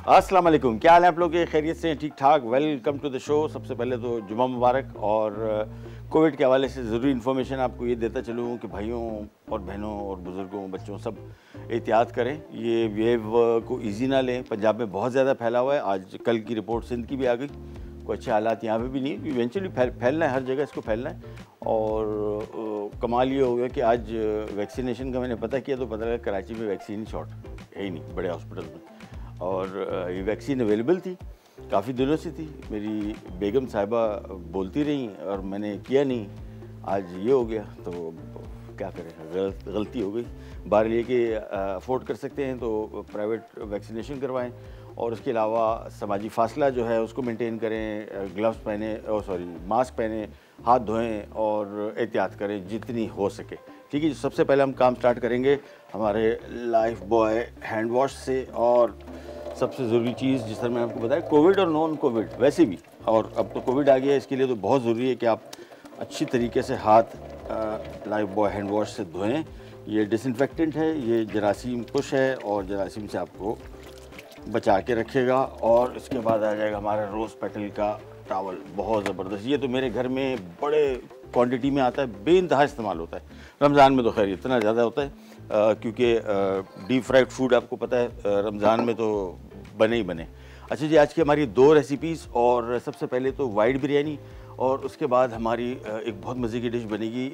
अस्सलाम वालेकुम, क्या हाल है आप लोग के? खैरियत से ठीक ठाक? Welcome to the show. सबसे पहले तो जुमा मुबारक। और कोविड के हवाले से ज़रूरी इन्फॉर्मेशन आपको ये देता चलूँ कि भाइयों और बहनों और बुज़ुर्गों बच्चों सब एहतियात करें। ये वेव को इजी ना लें। पंजाब में बहुत ज़्यादा फैला हुआ है। आज कल की रिपोर्ट सिंध की भी आ गई। कोई अच्छे हालात यहाँ पे भी नहीं, इवेंचुअली फैलना है, हर जगह इसको फैलना है। और कमाल ये हो गया कि आज वैक्सीनेशन का मैंने पता किया तो पता लगा कराची में वैक्सीन शॉर्ट है ही नहीं बड़े हॉस्पिटल में। और ये वैक्सीन अवेलेबल थी, काफ़ी दिनों से थी। मेरी बेगम साहिबा बोलती रही और मैंने किया नहीं। आज ये हो गया तो क्या करें, गलती हो गई। बाहर ये कि अफोर्ड कर सकते हैं तो प्राइवेट वैक्सीनेशन करवाएं। और उसके अलावा समाजी फासला जो है उसको मेंटेन करें, ग्लव्स पहने, मास्क पहने, हाथ धोएं और एहतियात करें जितनी हो सके। ठीक है, सबसे पहले हम काम स्टार्ट करेंगे हमारे लाइफ बॉय हैंड वॉश से। और सबसे ज़रूरी चीज़ जिस तरह मैंने आपको बताया, कोविड और नॉन कोविड वैसे भी, और अब तो कोविड आ गया, इसके लिए तो बहुत ज़रूरी है कि आप अच्छी तरीके से हाथ लाइफ बॉय हैंड वॉश से धोएं। ये डिसइंफेक्टेंट है, ये जरासीम कुश है और जरासीम से आपको बचा के रखेगा। और इसके बाद आ जाएगा हमारा रोज़ पेटल का टावल, बहुत ज़बरदस्त। ये तो मेरे घर में बड़े क्वांटिटी में आता है, बेइंतहा इस्तेमाल होता है। रमज़ान में तो खैर इतना ज़्यादा होता है क्योंकि डीप फ्राइड फूड आपको पता है रमज़ान में तो बने ही बने। अच्छा जी, आज की हमारी 2 रेसिपीज़। और सबसे पहले तो वाइट बिरयानी और उसके बाद हमारी एक बहुत मज़े की डिश बनेगी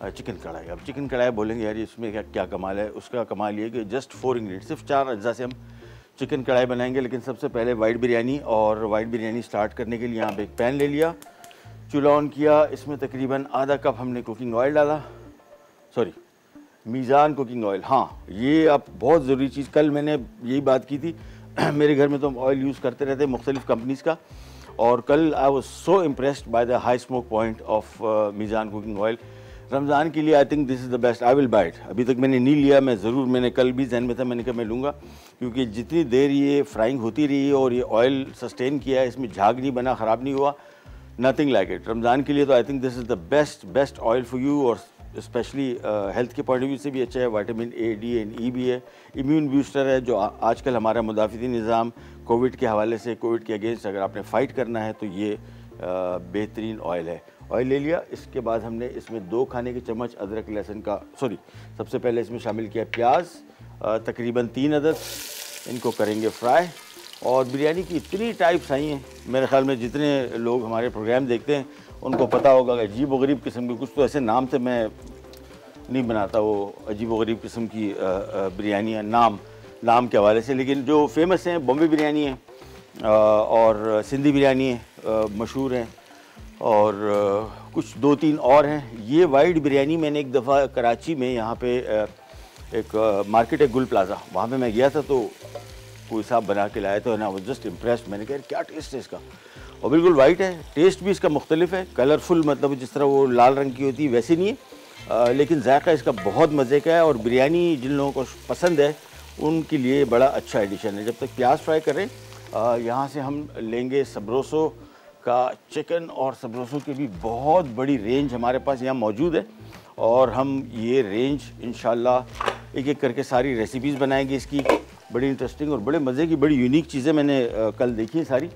चिकन कढ़ाई। अब चिकन कढ़ाई बोलेंगे यार इसमें क्या कमाल है? उसका कमाल ये कि जस्ट 4 इंग्रेडिएंट, सिर्फ 4 अज्जा से हम चिकन कढ़ाई बनाएंगे। लेकिन सबसे पहले वाइट बिरयानी। और वाइट बिरयानी स्टार्ट करने के लिए यहाँ पे एक पैन ले लिया, चूल्हा ऑन किया, इसमें तकरीबन आधा कप हमने कुकिंग ऑयल डाला, मीज़ान कुकिंग ऑयल। हाँ, ये अब बहुत ज़रूरी चीज़, कल मैंने यही बात की थी। मेरे घर में तो हम ऑयल यूज़ करते रहते हैं मुख्तलिफ़ कंपनीज़ का। और कल I was so impressed by the high smoke point of Meezan cooking oil. Ramzan के लिए I think this is the best, I will buy it. अभी तक मैंने नहीं लिया, मैं ज़रूर, मैंने कल भी जहन में था, मैंने कहा मैं लूँगा क्योंकि जितनी देर ये फ्राइंग होती रही है और ये ऑयल सस्टेन किया है, इसमें झाग नहीं बना, ख़राब नहीं हुआ, नथिंग लाइक इट। रमज़ान के लिए तो आई think this is the best oil for you. और स्पेशली हेल्थ के पॉइंट ऑफ व्यू से भी अच्छा है। विटामिन ए, डी एंड ई भी है, इम्यून बूस्टर है, जो आजकल हमारा मुदाफ़ती निज़ाम कोविड के हवाले से, कोविड के अगेंस्ट अगर आपने फ़ाइट करना है तो ये बेहतरीन ऑयल है। ऑयल ले लिया, इसके बाद हमने इसमें 2 खाने के चम्मच अदरक लहसुन का सबसे पहले इसमें शामिल किया प्याज, तकरीबन 3 अदद, इनको करेंगे फ्राई। और बिरयानी की इतनी टाइप्स आई हैं, मेरे ख्याल में जितने लोग हमारे प्रोग्राम देखते हैं उनको पता होगा कि अजीब व गरीब किस्म की, कुछ तो ऐसे नाम से मैं नहीं बनाता वो अजीब व गरीब किस्म की बिरयानियाँ नाम के हवाले से। लेकिन जो फेमस हैं, बॉम्बे बिरयानी है और सिंधी बिरयानी है, मशहूर हैं, और कुछ 2-3 और हैं। ये वाइट बिरयानी मैंने एक दफ़ा कराची में, यहाँ पे एक मार्केट है गुल प्लाज़ा, वहाँ पे मैं गया था तो कोई साहब बना के लाया था ना, वो जस्ट इम्प्रेस्ड। मैंने कहा क्या टेस्ट है इसका, और बिल्कुल वाइट है, टेस्ट भी इसका मुख्तलिफ है, कलरफुल, मतलब जिस तरह वो लाल रंग की होती है वैसे नहीं है, लेकिन जायका इसका बहुत मज़े का है। और बिरयानी जिन लोगों को पसंद है उनके लिए बड़ा अच्छा एडिशन है। जब तक प्याज फ्राई करें, यहाँ से हम लेंगे सबरोसो का चिकन। और सबरोसो की भी बहुत बड़ी रेंज हमारे पास यहाँ मौजूद है और हम ये रेंज इंशाल्लाह एक एक करके सारी रेसिपीज़ बनाएंगे इसकी। बड़ी इंटरेस्टिंग और बड़े मज़े की, बड़ी यूनिक चीज़ें मैंने कल देखी हैं सारी।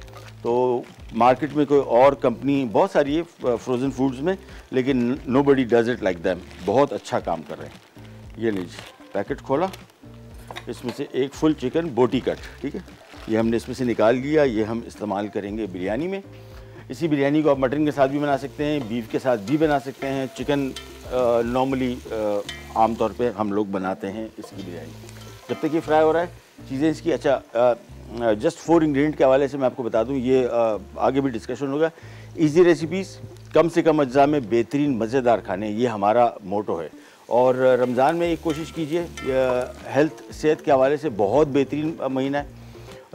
तो मार्केट में कोई और कंपनी बहुत सारी है फ्रोज़न फूड्स में, लेकिन nobody does it like them, बहुत अच्छा काम कर रहे हैं। ये लीजिए, पैकेट खोला, इसमें से एक फुल चिकन बोटी कट, ठीक है, ये हमने इसमें से निकाल लिया। ये हम इस्तेमाल करेंगे बिरयानी में। इसी बिरयानी को आप मटन के साथ भी बना सकते हैं, बीफ के साथ भी बना सकते हैं। चिकन नॉर्मली आम तौर पे हम लोग बनाते हैं इसकी बिरयानी। जब तक ये फ्राई हो रहा है चीज़ें इसकी, अच्छा जस्ट 4 इंग्रेडिएंट के हवाले से मैं आपको बता दूं, ये आगे भी डिस्कशन होगा। इजी रेसिपीज़, कम से कम अज्जा में बेहतरीन मज़ेदार खाने, ये हमारा मोटो है। और रमज़ान में एक कोशिश कीजिए, हेल्थ सेहत के हवाले से बहुत बेहतरीन महीना है।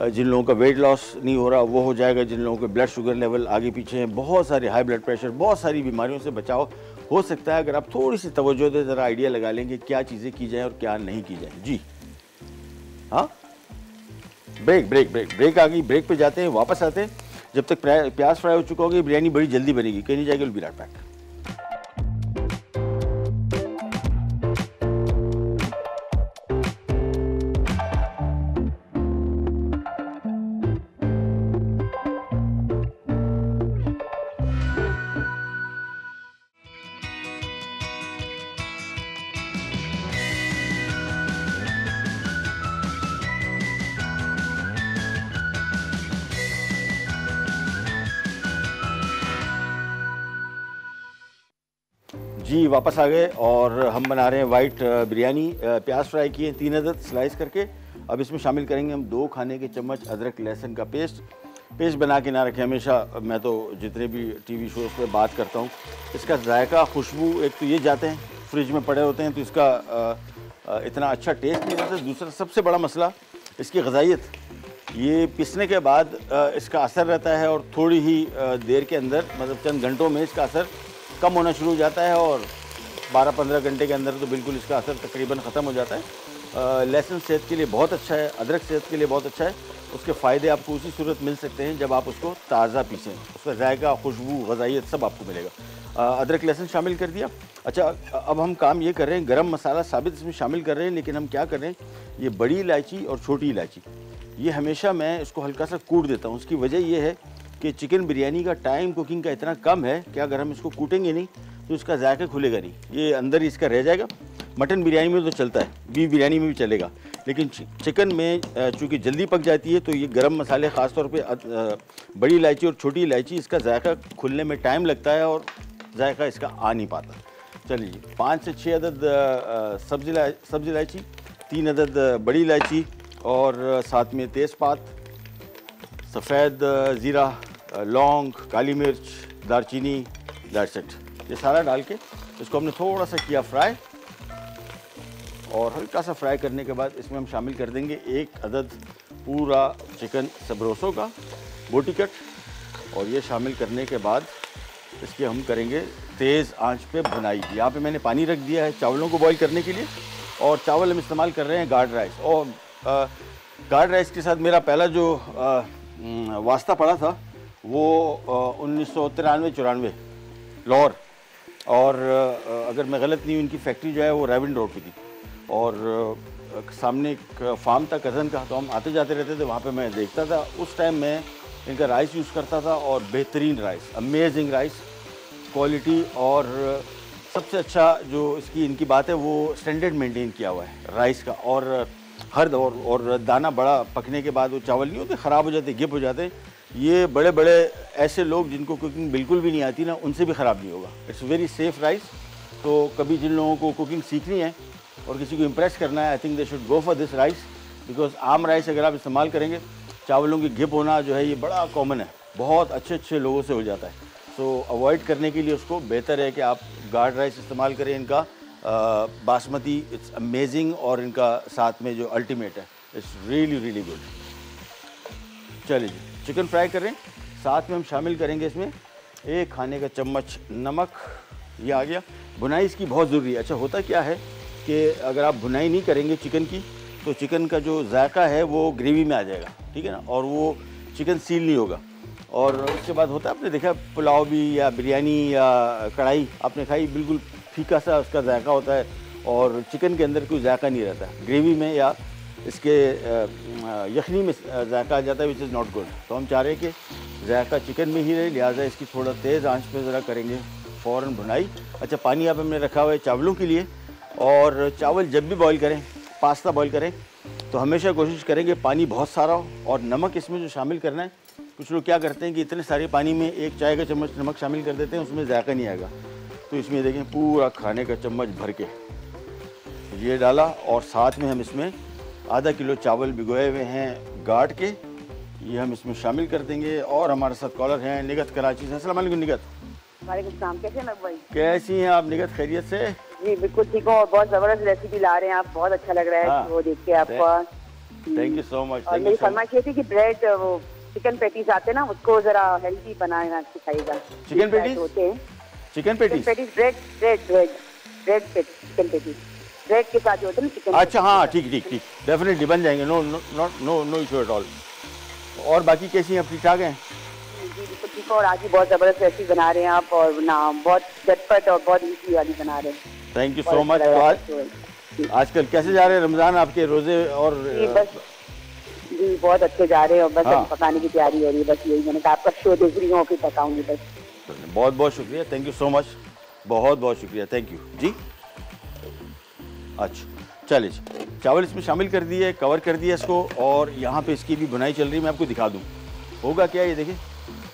जिन लोगों का वेट लॉस नहीं हो रहा वो हो जाएगा, जिन लोगों के ब्लड शुगर लेवल आगे पीछे हैं, बहुत सारे हाई ब्लड प्रेशर, बहुत सारी बीमारियों से बचाव हो सकता है अगर आप थोड़ी सी तवज्जो दें, ज़रा आइडिया लगा लेंगे क्या चीज़ें की जाएँ और क्या नहीं की जाए। जी हाँ, ब्रेक आ गई, ब्रेक पे जाते हैं, वापस आते हैं। जब तक प्याज फ्राई हो चुका होगा, बिरयानी बड़ी जल्दी बनेगी, कहीं नहीं जाएगी, विल बी राइट बैक। जी वापस आ गए और हम बना रहे हैं वाइट बिरयानी। प्याज फ्राई किए 3 अदद स्लाइस करके। अब इसमें शामिल करेंगे हम 2 खाने के चम्मच अदरक लहसुन का पेस्ट बना के ना रखें। हमेशा मैं तो जितने भी टीवी शोज़ पे बात करता हूँ, इसका जायका खुशबू, एक तो ये जाते हैं फ्रिज में पड़े होते हैं तो इसका इतना अच्छा टेस्ट नहीं रहता। दूसरा सबसे बड़ा मसला इसकी ग़िज़ाइयत, ये पिसने के बाद इसका असर रहता है और थोड़ी ही देर के अंदर, मतलब चंद घंटों में इसका असर कम होना शुरू हो जाता है और 12-15 घंटे के अंदर तो बिल्कुल इसका असर तकरीबन ख़त्म हो जाता है। लहसुन सेहत के लिए बहुत अच्छा है, अदरक सेहत के लिए बहुत अच्छा है। उसके फ़ायदे आपको उसी सूरत मिल सकते हैं जब आप उसको ताज़ा पीसें, उसका जायका, खुशबू, ग़िज़ाइयत सब आपको मिलेगा। अदरक लहसुन शामिल कर दिया। अच्छा, अब हम काम ये कर रहे हैं, गरम मसाला साबित इसमें शामिल कर रहे हैं, लेकिन हम क्या कर रहे हैं, ये बड़ी इलायची और छोटी इलायची, ये हमेशा मैं इसको हल्का सा कूट देता हूँ। उसकी वजह ये है कि चिकन बिरयानी का टाइम कुकिंग का इतना कम है कि अगर हम इसको कूटेंगे नहीं तो इसका जायका खुलेगा नहीं, ये अंदर ही इसका रह जाएगा। मटन बिरयानी में तो चलता है, बीफ बिरयानी में भी चलेगा, लेकिन चिकन में चूँकि जल्दी पक जाती है तो ये गरम मसाले, ख़ास तौर पे बड़ी इलायची और छोटी इलायची, इसका जायका खुलने में टाइम लगता है और जायका इसका आ नहीं पाता। चलिए, 5 से 6 अदद सब्ज़ इलायची, 3 अदद बड़ी इलायची और साथ में तेज़पात, सफ़ेद ज़ीरा, लौंग, काली मिर्च, दारचीनी, दैट्स इट। ये सारा डाल के इसको हमने थोड़ा सा किया फ्राई, और हल्का सा फ्राई करने के बाद इसमें हम शामिल कर देंगे 1 अदद पूरा चिकन सबरोसो का बोटी कट, और ये शामिल करने के बाद इसकी हम करेंगे तेज़ आंच पे भुनाई। यहाँ पे मैंने पानी रख दिया है चावलों को बॉईल करने के लिए, और चावल हम इस्तेमाल कर रहे हैं गार्ड राइस। और गार्ड राइस के साथ मेरा पहला जो वास्ता पड़ा था वो 1993-94 लाहौर, और अगर मैं गलत नहीं हूँ, इनकी फैक्ट्री जो है वो रेवन रोड पे थी, और सामने एक फार्म था कज़न का, तो हम आते जाते रहते थे, वहाँ पे मैं देखता था। उस टाइम मैं इनका राइस यूज़ करता था, और बेहतरीन राइस, अमेजिंग राइस क्वालिटी, और सबसे अच्छा जो इसकी इनकी बात है वो स्टैंडर्ड मेंटेन किया हुआ है राइस का। और हर और दाना बड़ा पकने के बाद वो चावल नहीं होते, ख़राब हो जाते, गिप हो जाते। ये बड़े बड़े ऐसे लोग जिनको कुकिंग बिल्कुल भी नहीं आती ना, उनसे भी ख़राब नहीं होगा। It's very safe rice. तो कभी जिन लोगों को कुकिंग सीखनी है और किसी को इम्प्रेस करना है, I think they should go for this rice, because आम राइस अगर आप इस्तेमाल करेंगे, चावलों की गिप होना जो है ये बड़ा कॉमन है, बहुत अच्छे लोगों से हो जाता है। तो अवॉइड करने के लिए उसको बेहतर है कि आप गार्ड राइस इस्तेमाल करें। इनका बासमती, इट्स अमेजिंग, और इनका साथ में जो अल्टीमेट है, इट्स रियली गुड। चलिए जी, चिकन फ्राई करें, साथ में हम शामिल करेंगे इसमें 1 खाने का चम्मच नमक। ये आ गया। भुनाई इसकी बहुत ज़रूरी है। अच्छा, होता क्या है कि अगर आप भुनाई नहीं करेंगे चिकन की, तो चिकन का जो जायका है वो ग्रेवी में आ जाएगा, ठीक है ना, और वो चिकन सील नहीं होगा। और उसके बाद होता है, आपने देखा पुलाव भी या बिरयानी या कढ़ाई आपने खाई, बिल्कुल फीका सा उसका जायका होता है, और चिकन के अंदर कोई जायका नहीं रहता। ग्रेवी में या इसके यखनी में जायका आ जाता है, विच इज़ नॉट गुड। तो हम चाह रहे हैं कि जायका चिकन में ही रहे, लिहाजा इसकी थोड़ा तेज़ आंच पे ज़रा करेंगे फ़ौरन भुनाई। अच्छा, पानी आप हमने रखा हुआ है चावलों के लिए, और चावल जब भी बॉईल करें, पास्ता बॉईल करें, तो हमेशा कोशिश करेंगे पानी बहुत सारा हो। और नमक इसमें जो शामिल करना है, कुछ लोग क्या करते हैं कि इतने सारे पानी में 1 चाय का चम्मच नमक शामिल कर देते हैं, उसमें जायका नहीं आएगा। तो इसमें देखें पूरा खाने का चम्मच भर के ये डाला, और साथ में हम इसमें आधा किलो चावल भिगोए हुए हैं गाढ़ के, ये हम इसमें शामिल कर देंगे। और हमारे साथ कॉलर हैं निगत कराची से। अस्सलाम वालेकुम निगत। वालेकुम सलाम। कैसे हैं भाई? कैसी हैं आप निगत, खैरियत से? जी बिल्कुल ठीक हूँ, और बहुत ज़बरदस्त रेसिपी ला रहे हैं आप, बहुत अच्छा लग रहा है। हाँ, वो देख के आपका। Thank you so much. और मेरी फरमाइश ये थी कि ब्रेड, वो चिकन पैटीज आते हैं ना, उसको ज़रा हेल्दी बनाना सिखाइएगा। चिकन पैटीज होते हैं, chicken patties, bread chicken patties bread के साथ होते हैं ना चिकन। अच्छा, हाँ, ठीक, डेफिनेटली बन जाएंगे, नो इशू एट ऑल। और बाकी कैसी हैं, ठीक ठाक हैं? जी बिल्कुल ठीक है। और आज भी बहुत ज़बरदस्त रेसिपी बना रहे हैं आप, और ना बहुत झटपट और बहुत ईजी वाली बना रहे हैं। Thank you so much. तो आजकल कैसे जा रहे हैं रमज़ान आपके रोज़े? और जी बहुत अच्छे जा रहे हैं, और बस पकाने की तैयारी हो रही है। बस यही मैंने कहा आपका शो देख रही हूँ, फिर पकाऊंगी बस। बहुत बहुत शुक्रिया, थैंक यू सो मच, बहुत शुक्रिया, थैंक यू जी। अच्छा, चलिए जी, चावल इसमें शामिल कर दिए, कवर कर दिया इसको, और यहाँ पे इसकी भी बुनाई चल रही है, मैं आपको दिखा दूँ। होगा क्या, ये देखिए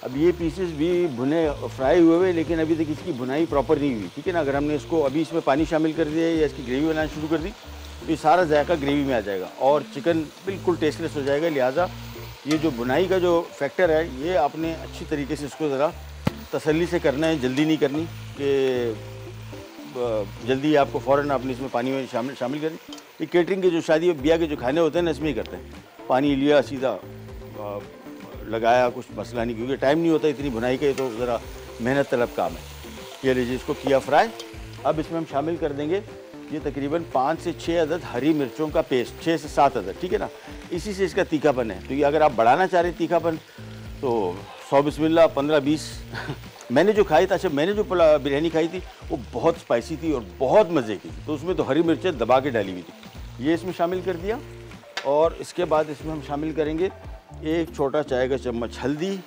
अब ये पीसेस भी भुने फ्राई हुए हुए, लेकिन अभी तक इसकी भुनाई प्रॉपर नहीं हुई, ठीक है ना। अगर हमने इसको अभी इसमें पानी शामिल कर दिया या इसकी ग्रेवी बनाना शुरू कर दी तो ये सारा जायका ग्रेवी में आ जाएगा और चिकन बिल्कुल टेस्टलेस हो जाएगा। लिहाजा ये जो भुनाई का जो फैक्टर है, ये आपने अच्छी तरीके से इसको ज़रा तसल्ली से करना है, जल्दी नहीं करनी कि जल्दी आपको फ़ौरन आपने इसमें पानी में शामिल करें। ये केटरिंग के जो शादी ब्याह के जो खाने होते हैं ना, इसमें ही करते हैं, पानी लिया सीधा लगाया, कुछ मसला नहीं, क्योंकि टाइम नहीं होता इतनी भुनाई का, तो ज़रा मेहनत तलब काम है। ये लीजिए, इसको किया फ्राई। अब इसमें हम शामिल कर देंगे ये तकरीबन 5 से 6 अदद हरी मिर्चों का पेस्ट, 6 से 7 अदद, ठीक है ना। इसी से इसका तीखापन है, तो ये अगर आप बढ़ाना चाह रहे हैं तीखापन तो 100 बिस्मिल्लाह 15-20 मैंने जो खाई था, अच्छा मैंने जो बिरयानी खाई थी वो बहुत स्पाइसी थी और बहुत मज़े की थी, तो उसमें तो हरी मिर्चें दबा के डाली हुई थी। ये इसमें शामिल कर दिया और इसके बाद इसमें हम शामिल करेंगे 1 छोटा चाय का चम्मच हल्दी।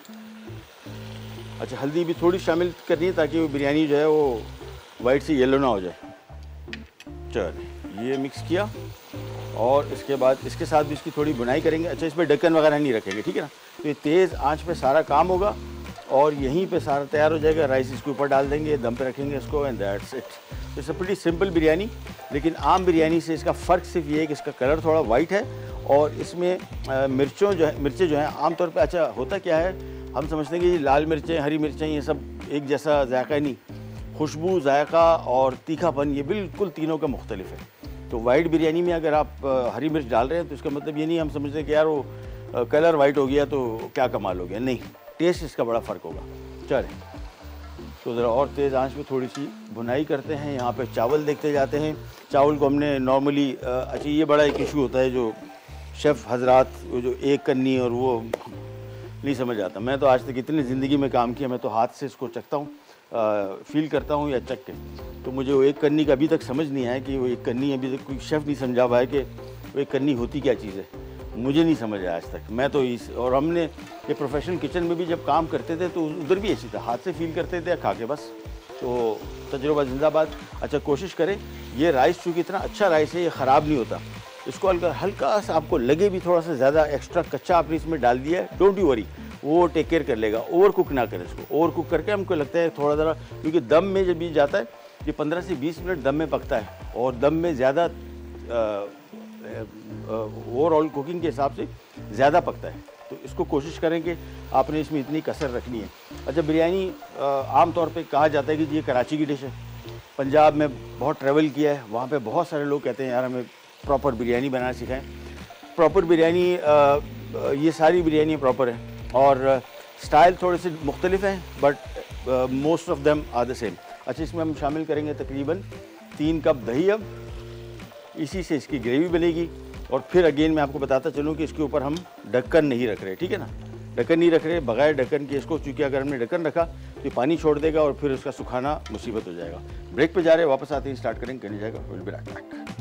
अच्छा, हल्दी भी थोड़ी शामिल करनी है ताकि वो बिरयानी जो है वो वाइट से येलो ना हो जाए। चल, ये मिक्स किया और इसके बाद इसके साथ भी इसकी थोड़ी बुनाई करेंगे। अच्छा, इसमें ढक्कन वगैरह नहीं रखेंगे, ठीक है ना। तो ये तेज़ आंच पे सारा काम होगा और यहीं पे सारा तैयार हो जाएगा। राइस इसके ऊपर डाल देंगे, दम पे रखेंगे इसको, and that's it. It's a pretty simple biryani, लेकिन आम बिरयानी से इसका फ़र्क सिर्फ ये है कि इसका कलर थोड़ा वाइट है और इसमें मिर्चें जो हैं आमतौर पे, अच्छा होता क्या है, हम समझते हैं कि ये लाल मिर्चें, हरी मिर्चें, ये सब एक जैसा जायका नहीं, खुशबू, जायका और तीखापन ये बिल्कुल तीनों का मुख्तलिफ है। तो वाइट बिरयानी में अगर आप हरी मिर्च डाल रहे हैं तो इसका मतलब ये नहीं हम समझते कि यार वो कलर वाइट हो गया तो क्या कमाल हो गया, नहीं, टेस्ट इसका बड़ा फ़र्क होगा। चलें, तो ज़रा और तेज़ आंच पे थोड़ी सी भुनाई करते हैं। यहाँ पे चावल देखते जाते हैं। चावल को हमने नॉर्मली, अच्छा ये बड़ा एक इशू होता है जो शेफ़ हजरात, वो जो एक कन्नी और वो नहीं समझ आता। मैं तो आज तक इतनी ज़िंदगी में काम किया, मैं तो हाथ से इसको चखता हूँ, फील करता हूँ या चख के, तो मुझे वो एक कन्नी का अभी तक समझ नहीं आया कि वो एक कन्नी, अभी तक कोई शेफ़ नहीं समझा हुआ है कि वो एक कन्नी होती क्या चीज़ है, मुझे नहीं समझ आया आज तक। मैं तो और हमने ये प्रोफेशनल किचन में भी जब काम करते थे तो उधर भी ऐसी था, हाथ से फील करते थे खा के बस। तो तजुर्बा जिंदाबाद। अच्छा, कोशिश करें, ये राइस चूँकि इतना अच्छा राइस है, ये ख़राब नहीं होता। इसको हल्का सा आपको लगे भी थोड़ा सा ज़्यादा एक्स्ट्रा कच्चा आपने इसमें डाल दिया है, डोंट यू वरी, वो टेक केयर कर लेगा। ओवर कुक ना करें इसको, ओवर कुक करके हमको लगता है थोड़ा ज़रा, क्योंकि दम में जब ये जाता है ये 15 से 20 मिनट दम में पकता है और दम में ज़्यादा ओवरऑल कुकिंग के हिसाब से ज़्यादा पकता है। तो इसको कोशिश करें कि आपने इसमें इतनी कसर रखनी है। अच्छा, बिरयानी आम तौर पे कहा जाता है कि ये कराची की डिश है। पंजाब में बहुत ट्रैवल किया है, वहाँ पे बहुत सारे लोग कहते हैं यार हमें प्रॉपर बिरयानी बनाना सिखाएं। प्रॉपर बिरयानी, ये सारी बिरयानी प्रॉपर है और स्टाइल थोड़े से मुख्तलिफ हैं, but most of them are the same. अच्छा, इसमें हम शामिल करेंगे तकरीबन 3 कप दही। अब इसी से इसकी ग्रेवी बनेगी और फिर अगेन मैं आपको बताता चलूँ कि इसके ऊपर हम ढक्कन नहीं रख रहे, ठीक है ना, ढक्कन नहीं रख रहे, बगैर ढक्कन के इसको, चूँकि अगर हमने ढक्कन रखा तो ये पानी छोड़ देगा और फिर उसका सुखाना मुसीबत हो जाएगा। ब्रेक पे जा रहे हैं, वापस आते ही स्टार्ट करेंगे, करने जाएगा, विल बी राइट बैक।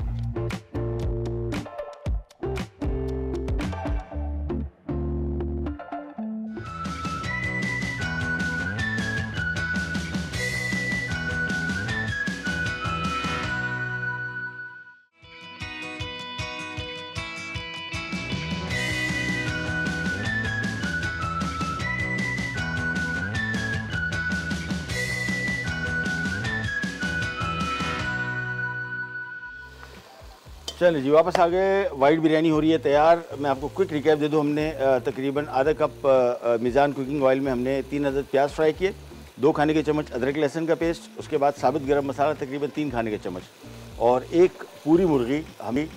चलिए जी, वापस आ गए। वाइट बिरयानी हो रही है तैयार। मैं आपको क्विक रिकैप दे दूं। हमने तकरीबन आधा कप मिज़ान कुकिंग ऑयल में हमने 3 अदद प्याज फ्राई किए, 2 खाने के चम्मच अदरक लहसुन का पेस्ट, उसके बाद साबुत गरम मसाला तकरीबन 3 खाने के चम्मच और 1 पूरी मुर्गी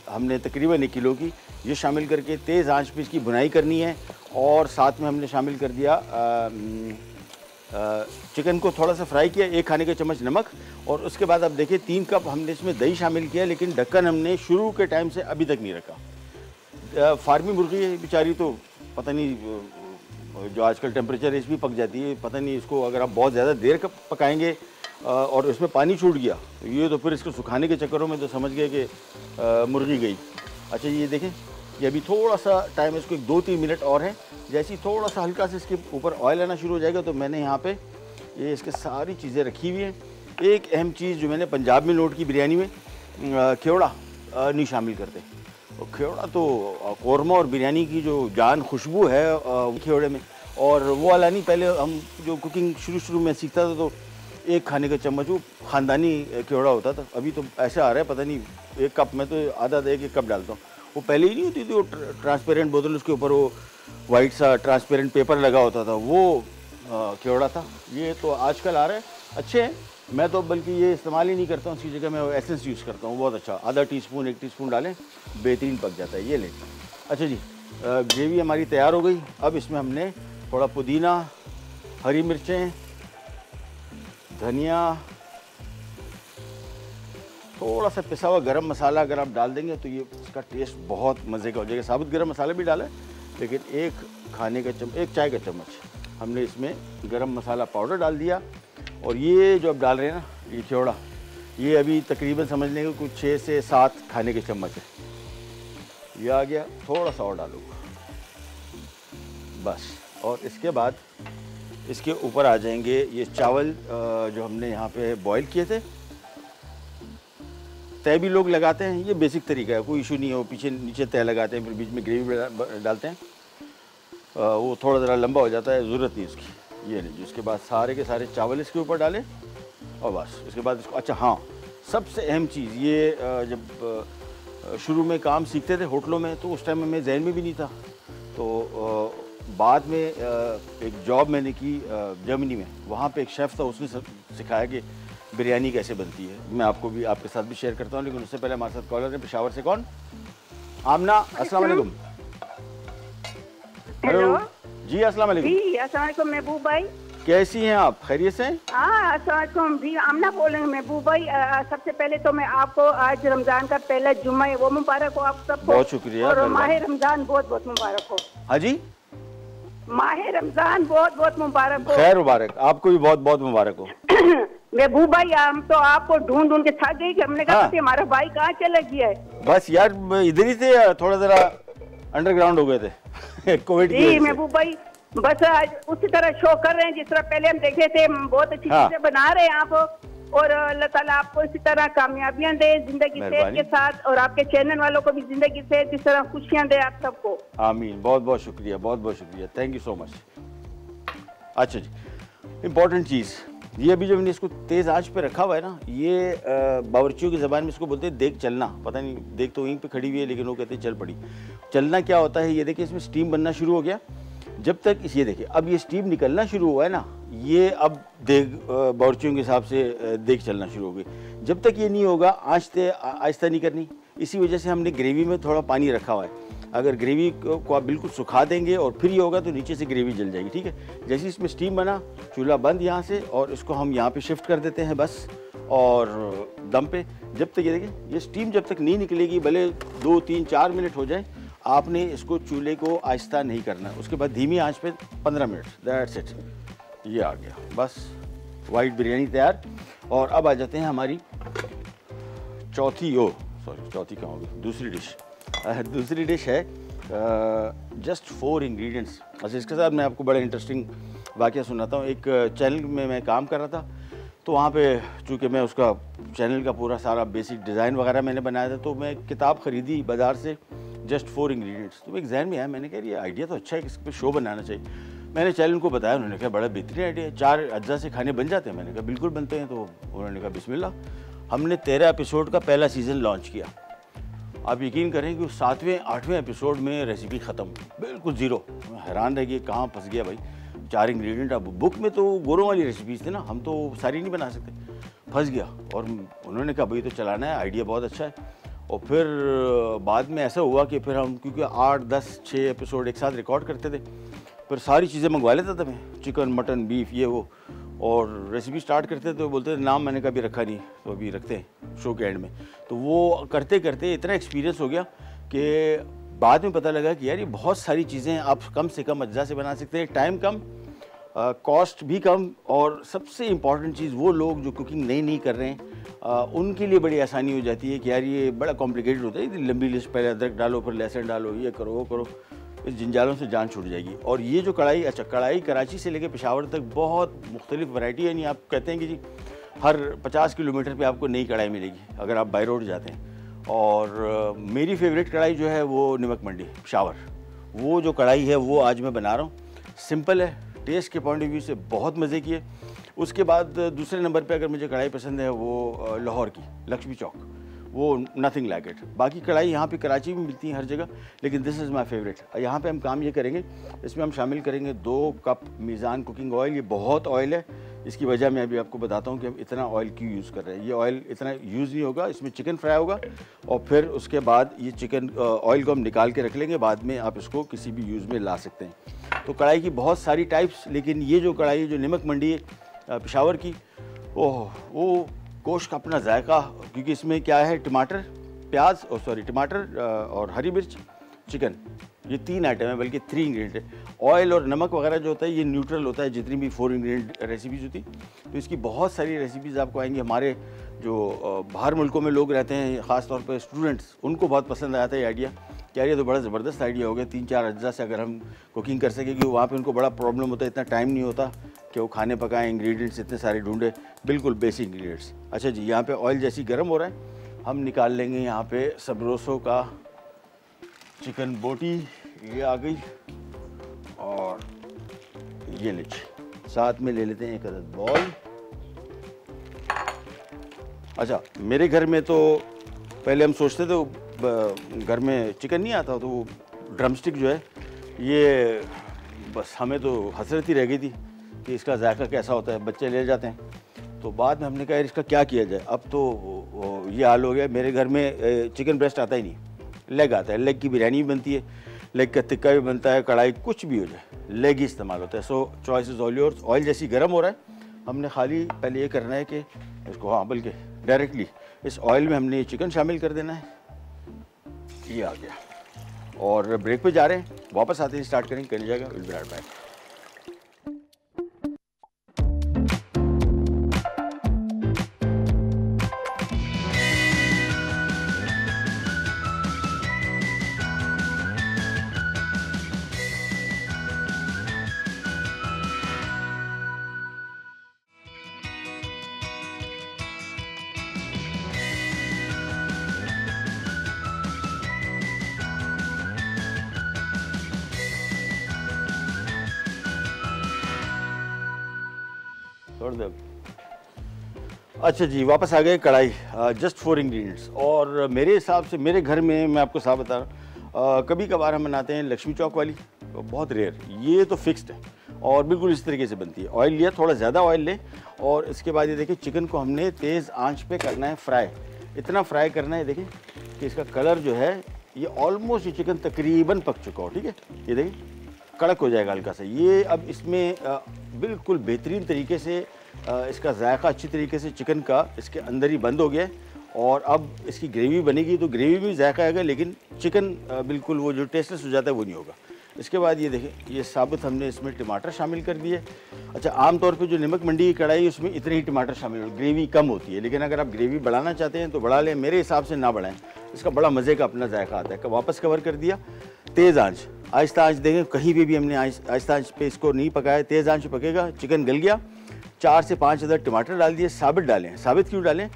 हमने तकरीबन 1 किलो की, ये शामिल करके तेज़ आंच पे इसकी भुनाई करनी है। और साथ में हमने शामिल कर दिया चिकन को थोड़ा सा फ्राई किया, 1 खाने के चम्मच नमक और उसके बाद अब देखिए 3 कप हमने इसमें दही शामिल किया, लेकिन ढक्कन हमने शुरू के टाइम से अभी तक नहीं रखा। फार्मी मुर्गी है बेचारी, तो पता नहीं जो आजकल टेम्परेचर इस भी पक जाती है, पता नहीं इसको अगर आप बहुत ज़्यादा देर पकाएंगे और इसमें पानी छूट गया ये तो फिर इसको सुखाने के चक्करों में तो समझ गए कि मुर्गी गई। अच्छा, ये देखें, ये अभी थोड़ा सा टाइम, इसको 2-3 मिनट और है। जैसे ही थोड़ा सा हल्का से इसके ऊपर ऑयल आना शुरू हो जाएगा तो मैंने यहाँ पे ये इसके सारी चीज़ें रखी हुई हैं। एक अहम चीज़ जो मैंने पंजाब में नोट की बिरयानी में, ख्योड़ा नहीं शामिल करते। और ख्योड़ा तो कौरमा और बिरयानी की जो जान खुशबू है ख्योड़े में, और वो वाला नहीं, पहले हम जो कुकिंग शुरू में सीखता था तो एक खाने का चम्मच वो ख़ानदानी केवड़ा होता था। अभी तो ऐसा आ रहा है पता नहीं, एक कप में तो आधा एक कप डालता हूँ। वो पहले ही नहीं होती थी वो ट्रांसपेरेंट बोतल, उसके ऊपर वो वाइट सा ट्रांसपेरेंट पेपर लगा होता था, वो केवड़ा था। ये तो आजकल आ रहा है, अच्छे हैं। मैं तो बल्कि ये इस्तेमाल ही नहीं करता हूँ, उसकी जगह मैं एसेंस यूज़ करता हूँ, बहुत अच्छा। आधा टीस्पून 1 टीस्पून डालें, बेहतरीन पक जाता है। ये ले, अच्छा जी, ग्रेवी हमारी तैयार हो गई। अब इसमें हमने थोड़ा पुदीना, हरी मिर्चें, धनिया, थोड़ा सा पिसा हुआ गरम मसाला अगर आप डाल देंगे तो ये इसका टेस्ट बहुत मज़े का हो जाएगा। साबुत गरम मसाला भी डाला है, लेकिन एक चाय का चम्मच हमने इसमें गरम मसाला पाउडर डाल दिया। और ये जो अब डाल रहे हैं ना, ये केवड़ा, ये अभी तकरीबन समझ लेंगे कुछ 6 से 7 खाने के चम्मच है। ये आ गया, थोड़ा सा और डालो बस। और इसके बाद इसके ऊपर आ जाएंगे ये चावल जो हमने यहाँ पे बॉईल किए थे। तय भी लोग लगाते हैं, ये बेसिक तरीका है, कोई इशू नहीं है। वो पीछे नीचे तय लगाते हैं, फिर बीच में ग्रेवी डालते हैं, वो थोड़ा ज़रा लंबा हो जाता है, ज़रूरत नहीं उसकी। ये लीजिए, उसके बाद सारे के सारे चावल इसके ऊपर डालें और बस। इसके बाद इसको, अच्छा हाँ, सबसे अहम चीज़ ये, जब शुरू में काम सीखते थे होटलों में तो उस टाइम में मैं जहन में भी नहीं था। तो बाद में एक जॉब मैंने की जर्मनी में, वहाँ पे एक शेफ़ था, उसने सिखाया कि बिरयानी कैसे बनती है। मैं आपको भी, आपके साथ भी शेयर करता हूँ, लेकिन उससे पहले हमारे साथ कॉलर है पेशावर से। कौन? आमना, अस्सलाम वालेकुम। हेलो जी, अस्सलाम वालेकुम। जी, अस्सलाम वालेकुम महबूब भाई, कैसी हैं आप? खैरियत से? हाँ, अस्सलाम वालेकुम जी, आमना बोल रहे हैं महबूब भाई। सबसे पहले तो मैं आपको आज रमजान का पहला जुम्मा है वो मुबारक हो आप सबको। बहुत शुक्रिया। और माह रमजान बहुत बहुत मुबारक हो। हाँ जी, माह रमजान बहुत बहुत मुबारक हो। खैर मुबारक, आपको भी बहुत बहुत मुबारक हो। महबूब भाई, हम तो आपको ढूंढ ढूंढ के थक गए कि हमने कहा हाँ। कि हमारा भाई कहाँ चला गया है। बस यार इधर ही थे, थोड़ा ज़रा अंडरग्राउंड हो गए थे कोविड की जी वजह से। महबूब भाई, बस आज उसी तरह शो कर रहे हैं जिस तरह पहले हम देखे थे। बहुत अच्छी हाँ। चीजें बना रहे हैं आप, और अल्लाह ताला आपको इसी तरह कामयाबियां दे जिंदगी सेहत के साथ, और आपके चैनल वालों को भी जिंदगी से इस तरह खुशियां दे आप सबको। आमीन, बहुत बहुत शुक्रिया, बहुत बहुत शुक्रिया, थैंक यू सो मच। अच्छा जी, इम्पॉर्टेंट चीज़ ये, अभी जो मैंने इसको तेज़ आंच पे रखा हुआ है ना, ये बावर्चियों की ज़बान में इसको बोलते हैं देग चलना। पता नहीं, देग तो वहीं पे खड़ी हुई है लेकिन वो कहते हैं चल पड़ी। चलना क्या होता है, ये देखिए इसमें स्टीम बनना शुरू हो गया। जब तक ये देखिए, अब ये स्टीम निकलना शुरू हुआ है ना, ये अब देग बावर्चियों के हिसाब से देग चलना शुरू हो गई। जब तक ये नहीं होगा, आंच आहिस्ता नहीं करनी। इसी वजह से हमने ग्रेवी में थोड़ा पानी रखा हुआ है। अगर ग्रेवी को आप बिल्कुल सुखा देंगे और फिर ये होगा तो नीचे से ग्रेवी जल जाएगी, ठीक है। जैसे इसमें स्टीम बना, चूल्हा बंद यहाँ से, और इसको हम यहाँ पे शिफ्ट कर देते हैं बस, और दम पे। जब तक ये देखिए, ये स्टीम जब तक नहीं निकलेगी, भले 2, 3, 4 मिनट हो जाए, आपने इसको चूल्हे को आहिस्ता नहीं करना। उसके बाद धीमी आंच पे 15 मिनट, दैट्स इट। ये आ गया बस, वाइट बिरयानी तैयार। और अब आ जाते हैं हमारी चौथी कहाँ होगी, दूसरी डिश। दूसरी डिश है जस्ट 4 इंग्रेडिएंट्स। अच्छा, इसके साथ मैं आपको बड़ा इंटरेस्टिंग वाक़या सुनाता हूँ। एक चैनल में मैं काम कर रहा था, तो वहाँ पे चूँकि मैं उसका चैनल का पूरा सारा बेसिक डिज़ाइन वगैरह मैंने बनाया था, तो मैं किताब ख़रीदी बाज़ार से, जस्ट 4 इंग्रेडिएंट्स। तो एक जहन में आया, मैंने कहा ये आइडिया तो अच्छा है, इस पर शो बनाना चाहिए। मैंने चैनल को बताया, उन्होंने कहा बड़ा बेहतरीन आइडिया है, 4 अज्जा से खाने बन जाते हैं। मैंने कहा बिल्कुल बनते हैं। तो उन्होंने कहा बिस्मिल्लाह। हमने 13 एपिसोड का पहला सीज़न लॉन्च किया। आप यकीन करें कि 7वें 8वें एपिसोड में रेसिपी ख़त्म, बिल्कुल ज़ीरो। हैरान रह गए, कहाँ फंस गया भाई, 4 इंग्रेडिएंट। अब बुक में तो गोरों वाली रेसिपीज़ थी ना, हम तो सारी नहीं बना सकते, फंस गया। और उन्होंने कहा भाई तो चलाना है, आइडिया बहुत अच्छा है। और फिर बाद में ऐसा हुआ कि फिर हम, क्योंकि 8, 10, 6 एपिसोड एक साथ रिकॉर्ड करते थे, फिर सारी चीज़ें मंगवा लेता था मैं, चिकन, मटन, बीफ, ये वो। और रेसिपी स्टार्ट करते तो बोलते थे नाम मैंने कभी रखा नहीं, तो अभी रखते हैं शो के एंड में। तो वो करते करते इतना एक्सपीरियंस हो गया कि बाद में पता लगा कि यार ये बहुत सारी चीज़ें आप कम से कम अज्जा से बना सकते हैं, टाइम कम, कॉस्ट भी कम, और सबसे इम्पॉर्टेंट चीज़ वो लोग जो कुकिंग नहीं कर रहे हैं उनके लिए बड़ी आसानी हो जाती है कि यार ये बड़ा कॉम्प्लिकेटेड होता है, लंबी लिस्ट, पहले अदरक डालो, फिर लहसुन डालो, ये करो वो करो, इस जंजालों से जान छूट जाएगी। और ये जो कढ़ाई, अच्छा कढ़ाई कराची से लेकर पेशावर तक बहुत मुख्तलिफ वैरायटी है। नहीं आप कहते हैं कि जी हर 50 किलोमीटर पे आपको नई कढ़ाई मिलेगी अगर आप बाई रोड जाते हैं। और मेरी फेवरेट कढ़ाई जो है वो नमक मंडी पेशावर, वो जो कढ़ाई है वो आज मैं बना रहा हूँ। सिंपल है, टेस्ट के पॉइंट ऑफ व्यू से बहुत मज़े की है। उसके बाद दूसरे नंबर पे अगर मुझे कढ़ाई पसंद है वो लाहौर की लक्ष्मी चौक, वो नथिंग लाइक इट। बाकी कढ़ाई यहाँ पे कराची में मिलती है हर जगह, लेकिन दिस इज़ माय फेवरेट। यहाँ पे हम काम ये करेंगे, इसमें हम शामिल करेंगे 2 कप मीज़ान कुकिंग ऑयल। ये बहुत ऑयल है, इसकी वजह मैं अभी आपको बताता हूँ कि हम इतना ऑयल क्यों यूज़ कर रहे हैं। ये ऑयल इतना यूज़ नहीं होगा, इसमें चिकन फ्राई होगा और फिर उसके बाद ये चिकन ऑयल को हम निकाल के रख लेंगे, बाद में आप इसको किसी भी यूज़ में ला सकते हैं। तो कढ़ाई की बहुत सारी टाइप्स, लेकिन ये जो कढ़ाई जो नमक मंडी है पेशावर की, वो गोश्त का अपना जायका, क्योंकि इसमें क्या है, टमाटर, प्याज टमाटर और हरी मिर्च, चिकन, ये 3 आइटम है, बल्कि 3 इंग्रेडिएंट है। ऑयल और नमक वगैरह जो होता है ये न्यूट्रल होता है, जितनी भी 4 इंग्रेडिएंट रेसिपीज़ होती। तो इसकी बहुत सारी रेसिपीज़ आपको आएंगी। हमारे जो बाहर मुल्कों में लोग रहते हैं, ख़ास तौर पर स्टूडेंट्स, उनको बहुत पसंद आया था ये आइडिया। क्या ये तो बड़ा ज़बरदस्त आइडिया हो गया, 3-4 अज्जा से अगर हम कुकिंग कर सकें, क्योंकि वहाँ पे उनको बड़ा प्रॉब्लम होता है, इतना टाइम नहीं होता कि वो खाने पकाएं, इंग्रेडिएंट्स इतने सारे ढूंढे, बिल्कुल बेसिक इंग्रेडिएंट्स। अच्छा जी, यहाँ पे ऑयल जैसी गर्म हो रहा है, हम निकाल लेंगे यहाँ पे सबरोसो का चिकन बोटी, ये आ गई, और ये लीजिए, साथ में ले लेते हैं 1 अदद बॉल। अच्छा, मेरे घर में तो पहले हम सोचते थे घर में चिकन नहीं आता, तो वो ड्रमस्टिक जो है ये बस हमें तो हसरत ही रह गई थी कि इसका जायका कैसा होता है, बच्चे ले जाते हैं। तो बाद में हमने कहा इसका क्या किया जाए। अब तो ये हाल हो गया, मेरे घर में चिकन ब्रेस्ट आता ही नहीं, लेग आता है। लेग की बिरयानी भी बनती है, लेग का टिक्का भी बनता है, कढ़ाई कुछ भी हो जाए, लेग ही इस्तेमाल होता है। सो choice is all yours. Oil जैसी गर्म हो रहा है, हमने खाली पहले ये करना है कि इसको, हाँ बल्कि डायरेक्टली इस ऑयल में हमने चिकन शामिल कर देना है। ये आ गया, और ब्रेक पे जा रहे हैं, वापस आते हैं स्टार्ट करेंगे, कर जाएगा, विल बी राइट बैक। छोड़ दे। अच्छा जी, वापस आ गए कढ़ाई, जस्ट 4 इंग्रेडिएंट्स। और मेरे हिसाब से मेरे घर में, मैं आपको साफ बता रहा हूँ, कभी कभार हम बनाते हैं लक्ष्मी चौक वाली, तो बहुत रेयर, ये तो फिक्स्ड है और बिल्कुल इस तरीके से बनती है। ऑयल लिया, थोड़ा ज़्यादा ऑयल ले, और इसके बाद ये देखिए चिकन को हमने तेज़ आंच पे करना है फ्राई। इतना फ्राई करना है देखिए कि इसका कलर जो है ये ऑलमोस्ट, ये चिकन तकरीबन पक चुका हो, ठीक है। ये देखिए कड़क हो जाएगा हल्का सा। ये अब इसमें बिल्कुल बेहतरीन तरीके से इसका जायका अच्छी तरीके से चिकन का इसके अंदर ही बंद हो गया है, और अब इसकी ग्रेवी बनेगी तो ग्रेवी में जायका आएगा, लेकिन चिकन बिल्कुल वो जो टेस्टलेस हो जाता है वो नहीं होगा। इसके बाद ये देखें, ये साबुत हमने इसमें टमाटर शामिल कर दिए। अच्छा, आमतौर पे जो नमक मंडी की कढ़ाई है उसमें इतने ही टमाटर शामिल हो, ग्रेवी कम होती है, लेकिन अगर आप ग्रेवी बढ़ाना चाहते हैं तो बढ़ा लें, मेरे हिसाब से ना बढ़ाएं, इसका बड़ा मज़े का अपना जायका आता है। वापस कवर कर दिया, तेज़ आंच, आहिस्ता आंच देखें, कहीं भी हमने आहिस्ता आंच पे इसको नहीं पकाया, तेज़ आंच पकेगा। चिकन गल गया, 4 से 5 अदद टमाटर डाल दिए, साबित डालें। साबित क्यों डालें?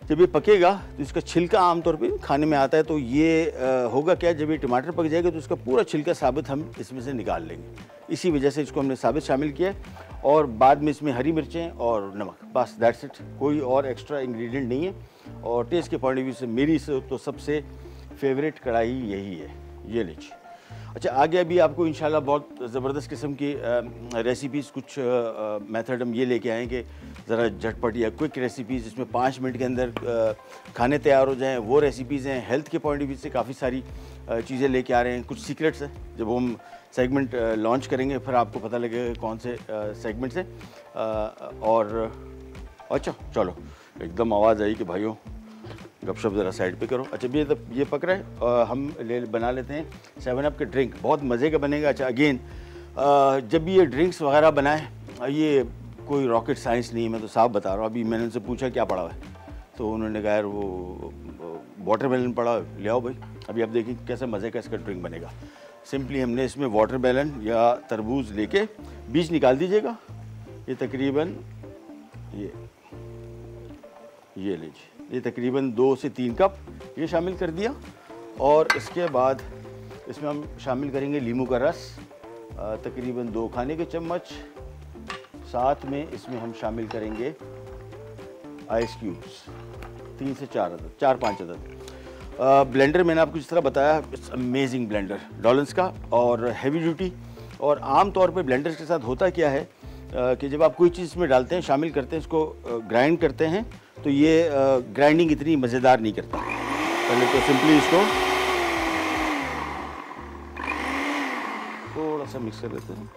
जब ये पकेगा तो इसका छिलका आमतौर पे खाने में आता है, तो ये होगा क्या, जब ये टमाटर पक जाएगा तो उसका पूरा छिलका साबित हम इसमें से निकाल लेंगे। इसी वजह से इसको हमने साबित शामिल किया है, और बाद में इसमें हरी मिर्चें और नमक, बस दैट्स इट, कोई और एक्स्ट्रा इंग्रेडिएंट नहीं है। और टेस्ट के पॉइंट ऑफ व्यू से मेरी तो सबसे फेवरेट कढ़ाई यही है, ये लीजिए। अच्छा, आगे अभी आपको इंशाल्लाह बहुत ज़बरदस्त किस्म की रेसिपीज़, कुछ मेथड हम ये लेके आए कि ज़रा झटपट या क्विक रेसिपीज़, जिसमें 5 मिनट के अंदर खाने तैयार हो जाएं, वो रेसिपीज़ हैं। हेल्थ के पॉइंट ऑफ व्यू से काफ़ी सारी चीज़ें लेके आ रहे हैं, कुछ सीक्रेट्स हैं। जब हम सेगमेंट लॉन्च करेंगे फिर आपको पता लगेगा कौन से सेगमेंट्स हैं। और अच्छा चलो, एकदम आवाज़ आई कि भाइयों गपशप ज़रा साइड पे करो। अच्छा, ये पक रहा है, हम बना लेते हैं 7 अप के ड्रिंक, बहुत मज़े का बनेगा। अच्छा, अगेन जब भी ये ड्रिंक्स वगैरह बनाए, ये कोई रॉकेट साइंस नहीं है, मैं तो साफ बता रहा हूँ। अभी मैंने उनसे पूछा क्या पढ़ा हुआ है, तो उन्होंने कहा यार वो वाटरमेलन पढ़ा, ले आओ भाई। अभी आप देखिए कैसे मज़े का इसका ड्रिंक बनेगा। सिंपली हमने इसमें वाटरमेलन या तरबूज लेके बीज निकाल दीजिएगा, ये तकरीबन ये लीजिए, ये तकरीबन 2 से 3 कप ये शामिल कर दिया। और इसके बाद इसमें हम शामिल करेंगे नींबू का रस, तकरीबन 2 खाने के चम्मच। साथ में इसमें हम शामिल करेंगे आइस क्यूब्स 3 से 4 अदद, 4-5 अदद। ब्लेंडर मैंने आपको जिस तरह बताया, इट्स अमेजिंग ब्लेंडर डॉलन्स का, और हैवी ड्यूटी। और आम तौर पे ब्लेंडर्स के साथ होता क्या है कि जब आप कोई चीज़ इसमें डालते हैं, शामिल करते हैं, इसको ग्राइंड करते हैं, तो ये ग्राइंडिंग इतनी मज़ेदार नहीं करता। पहले तो सिंपली इसको थोड़ा सा मिक्स कर देते हैं।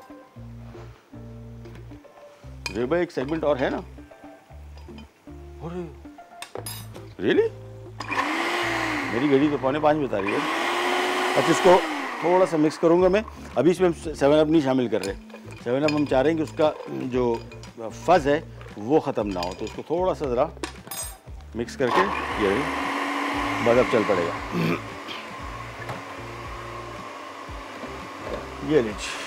रेबा एक सेगमेंट और है ना? रियली? मेरी घड़ी तो 4:45 बता रही है। अच्छा, इसको थोड़ा सा मिक्स करूंगा मैं। अभी इसमें हम 7 अप नहीं शामिल कर रहे। 7 अप हम चाह रहे हैं कि उसका जो फज़ है वो ख़त्म ना हो, तो उसको थोड़ा सा ज़रा मिक्स करके ये बाद अब चल पड़ेगा। ये लीजिए,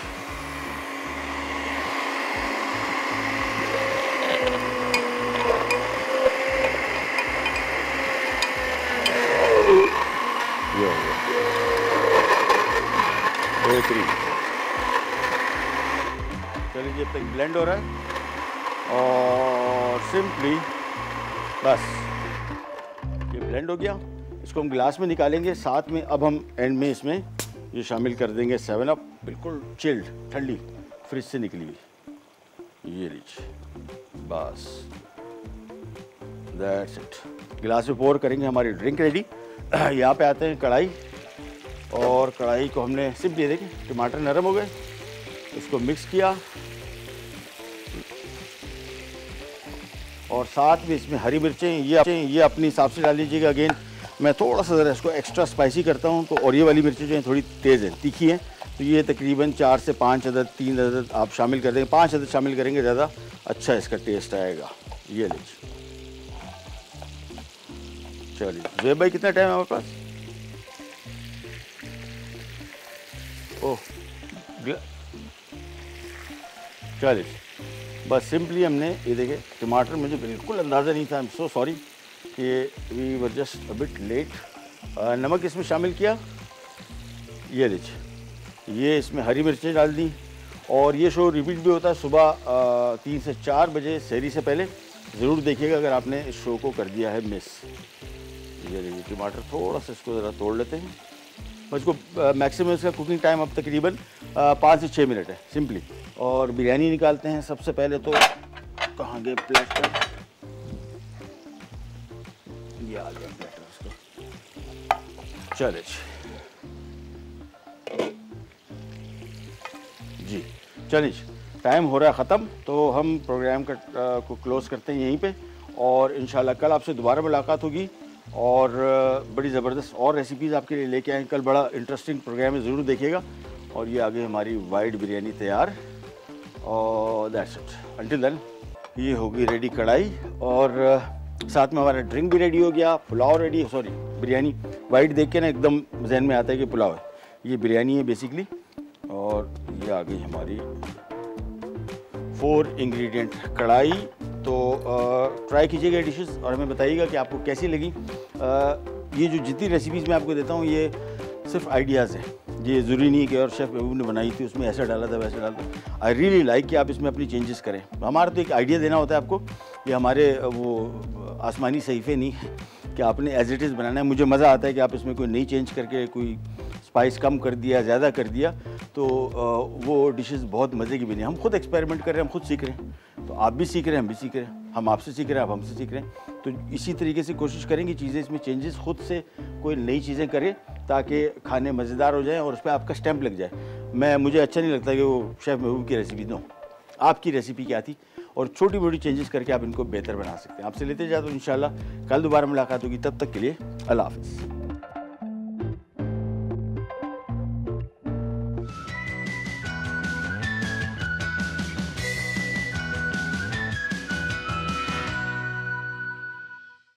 चलिए जब तक ब्लेंड हो रहा है, और सिंपली बस ये ब्लेंड हो गया। इसको हम गिलास में निकालेंगे। साथ में अब हम एंड में इसमें ये शामिल कर देंगे 7 अप, बिल्कुल चिल्ड, ठंडी, फ्रिज से निकली हुई। ये लीजिए, बस दैट्स इट। गिलास में पोर करेंगे, हमारी ड्रिंक रेडी। यहाँ पे आते हैं कढ़ाई, और कढ़ाई को हमने सिंपली, देखिए टमाटर नरम हो गए, इसको मिक्स किया, और साथ में इसमें हरी मिर्चें ये अपने हिसाब से डाल लीजिएगा। अगेन मैं थोड़ा सा ज़रा इसको एक्स्ट्रा स्पाइसी करता हूँ, तो और ये वाली मिर्चें जो हैं थोड़ी तेज़ हैं, तीखी हैं, तो ये तकरीबन 4 से 5 अदद, 3 अदद आप शामिल कर देंगे। 5 अदद शामिल करेंगे, ज़्यादा अच्छा इसका टेस्ट आएगा। ये लीजिए। चलिए ज़ुहैब भाई, कितना टाइम है हमारे पास? ओह, चलिए बस सिंपली हमने ये देखे, टमाटर मुझे बिल्कुल अंदाज़ा नहीं था, आई एम सो सॉरी कि we were just a bit late. नमक इसमें शामिल किया, ये लीजिए, ये इसमें हरी मिर्चें डाल दी। और ये शो रिपीट भी होता है सुबह 3 से 4 बजे सहरी से पहले, ज़रूर देखिएगा अगर आपने इस शो को कर दिया है मिस। ये देखिए टमाटर, थोड़ा सा इसको ज़रा तोड़ लेते हैं। और इसको मैक्सिमम इसका कुकिंग टाइम अब तकरीबन 5 से 6 मिनट है सिंपली। और बिरयानी निकालते हैं। सबसे पहले तो कहाँ गए प्लेटर, ये आ गया प्लेटर उसका। चले जी, चलिए टाइम हो रहा है ख़त्म, तो हम प्रोग्राम को क्लोज़ करते हैं यहीं पे, और इंशाल्लाह कल आपसे दोबारा मुलाकात होगी, और बड़ी ज़बरदस्त और रेसिपीज़ आपके लिए लेके आएँ। कल बड़ा इंटरेस्टिंग प्रोग्राम है, ज़रूर देखिएगा। और ये आगे हमारी वाइट बिरयानी तैयार, और दैट्स इट। अंटिल देन ये होगी रेडी कढ़ाई, और साथ में हमारा ड्रिंक भी रेडी हो गया, pulao ready, sorry biryani. White देख के ना एकदम जहन में आता है कि पुलाव है, ये बिरयानी है बेसिकली। और ये आ गई हमारी 4 इंग्रेडिएंट कढ़ाई। तो ट्राई कीजिएगा डिशेस, और हमें बताइएगा कि आपको कैसी लगी। ये जो जितनी रेसिपीज़ मैं आपको देता हूँ, ये सिर्फ आइडियाज़ हैं, ये ज़रूरी नहीं कि और शेफ़ महबूब ने बनाई थी उसमें ऐसा डाला था वैसा डाला था। आई रियली लाइक कि आप इसमें अपनी चेंजेस करें। हमारा तो एक आइडिया देना होता है आपको, ये हमारे वो आसमानी सहीफ़े नहीं है कि आपने एज इट इज़ बनाना है। मुझे मज़ा आता है कि आप इसमें कोई नई चेंज करके, कोई स्पाइस कम कर दिया, ज़्यादा कर दिया, तो वो डिशेस बहुत मज़े की बनी। हम खुद एक्सपेरिमेंट कर रहे हैं, हम खुद सीख रहे हैं, तो आप भी सीख रहे हैं, हम भी सीख रहे हैं, हम आपसे सीख रहे हैं, आप हमसे सीख रहे हैं। तो इसी तरीके से कोशिश करेंगे चीज़ें इसमें चेंजेस, खुद से कोई नई चीज़ें करें ताकि खाने मज़ेदार हो जाएं और उस पर आपका स्टैंप लग जाए। मुझे अच्छा नहीं लगता कि वो शेफ़ महबूब की रेसिपी नो, आपकी रेसिपी क्या थी, और छोटी मोटी चेंजेस करके आप इनको बेहतर बना सकते हैं। आपसे लेते जाते तो इंशाल्लाह कल दोबारा मुलाकात होगी। तब तक के लिए अल्लाह हाफ़िज़।